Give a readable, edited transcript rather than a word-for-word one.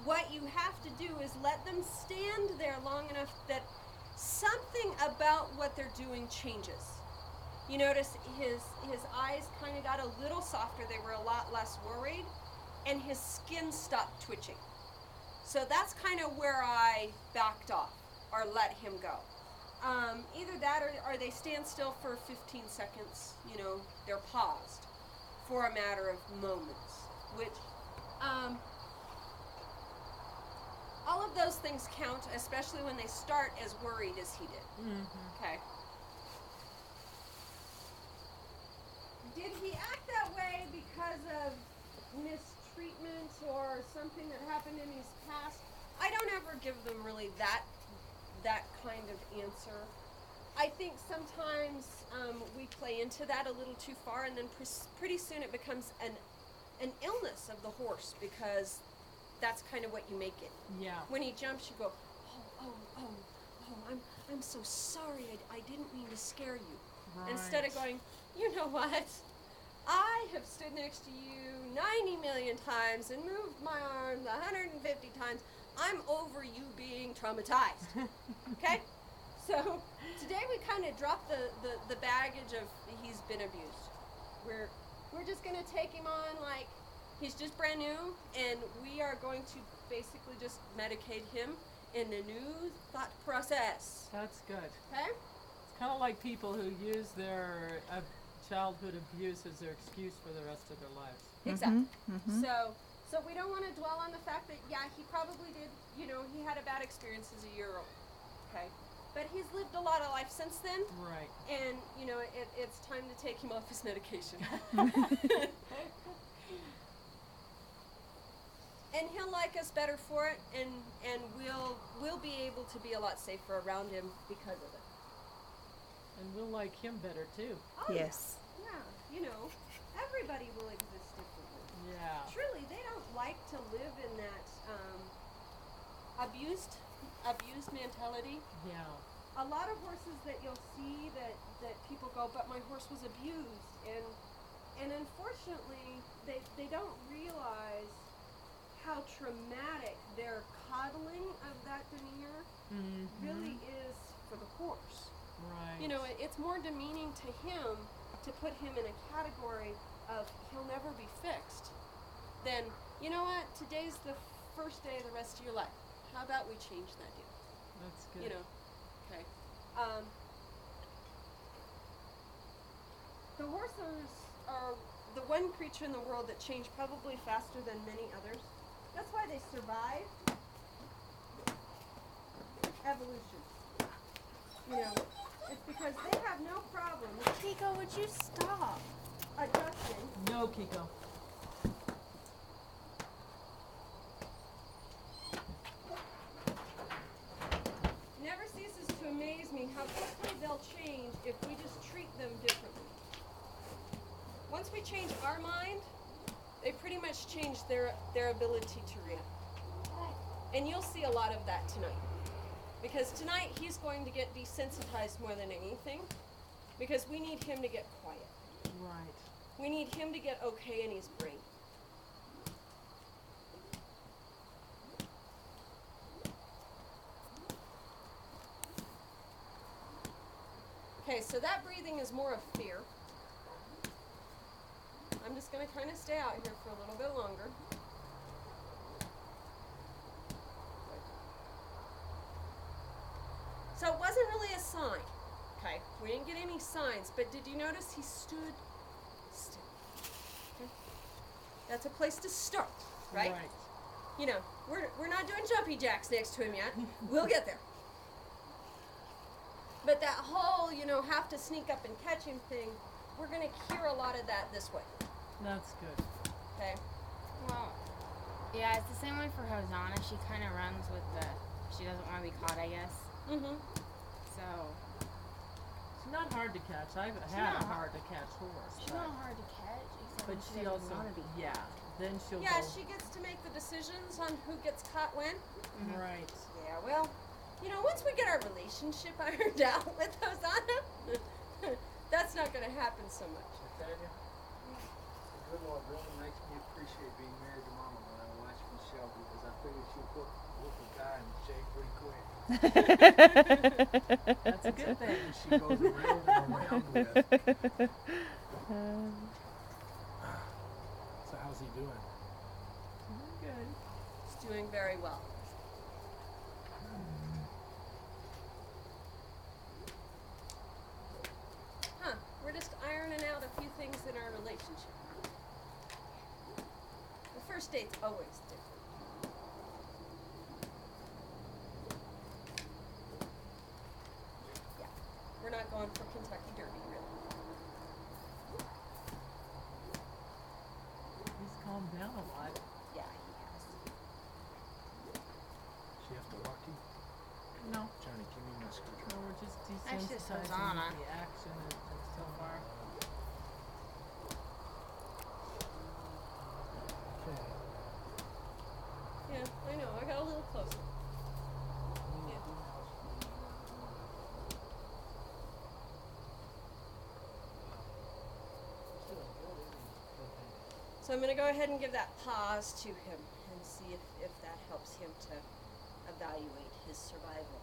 what you have to do is let them stand there long enough that something about what they're doing changes. You notice his eyes kind of got a little softer. They were a lot less worried, and his skin stopped twitching. So that's kind of where I backed off or let him go. Either that or they stand still for 15 seconds. You know, they're paused for a matter of moments, which all of those things count, especially when they start as worried as he did. Mm-hmm. Okay. Did he act that way because of mistreatment or something that happened in his past? I don't ever give them really that kind of answer. I think sometimes we play into that a little too far, and then pretty soon it becomes an illness of the horse, because that's kind of what you make it. Yeah. When he jumps, you go, oh, I'm so sorry. I didn't mean to scare you. Right. Instead of going, you know what? I have stood next to you 90 million times and moved my arms 150 times. I'm over you being traumatized. Okay? So today we kind of drop the baggage of he's been abused. We're just going to take him on like he's just brand new, and we are going to basically just medicate him in a new thought process. That's good. Okay? It's kind of like people who use their childhood abuse as their excuse for the rest of their lives. Exactly. Mm-hmm. So we don't want to dwell on the fact that, yeah, he probably did, he had a bad experience as a year-old. Okay? But he's lived a lot of life since then. Right. And, it's time to take him off his medication. And he'll like us better for it, and we'll be able to be a lot safer around him because of it. And we'll like him better too. Oh, Yes. Yeah, everybody will exist differently. Yeah. Truly, they don't like to live in that abused mentality. Yeah. A lot of horses that you'll see that people go, but my horse was abused, and unfortunately they don't realize how traumatic their coddling of that demeanor really is for the horse. Right. It's more demeaning to him to put him in a category of he'll never be fixed than, you know what, today's the first day of the rest of your life. How about we change that deal? That's good. Okay. The horses are the one creature in the world that changed probably faster than many others. That's why they survived evolution. It's because they have no problem Kiko, would you stop? adjusting. No, Kiko. Never ceases to amaze me how quickly they'll change if we just treat them differently. Once we change our mind, they pretty much change their ability to react. And you'll see a lot of that tonight. Because tonight he's going to get desensitized more than anything, because we need him to get quiet. Right. We need him to get okay in his brain. Okay, so that breathing is more of fear. I'm just going to kind of stay out here for a little bit longer. So it wasn't really a sign. Okay, we didn't get any signs, but did you notice he stood still? Okay. That's a place to start, right? Right. We're not doing jumpy jacks next to him yet. We'll get there. But that whole, have to sneak up and catch him thing, we're going to cure a lot of that this way. That's good. Okay? Well, yeah, it's the same way for Hosanna. She kind of runs with she doesn't want to be caught, I guess. Mm-hmm. So, She's not hard to catch. I've had a hard to catch horse. she's not hard to catch, except when But she she doesn't also, want to be. yeah. Then she'll Yeah, go. she gets to make the decisions on who gets caught when. Right. Yeah, well, once we get our relationship ironed out with Hosanna, that's not going to happen so much. Nathaniel, the good Lord really makes me appreciate being married to Mama when I watch Michelle, because I figured she That's a good thing. She goes around and around with. So how's he doing? Good. He's doing very well. Huh, we're just ironing out a few things in our relationship. The first date's always different. Yeah, we're not going for Kentucky Derby, really. He's calmed down a lot. Yeah, he has. She have to walk you? No. Johnny, give me my No, screwdriver. we're just That's just desensitizing Hosanna. the action so far. Okay. Yeah, I know. I got a little closer. So I'm going to go ahead and give that pause to him and see if that helps him to evaluate his survival.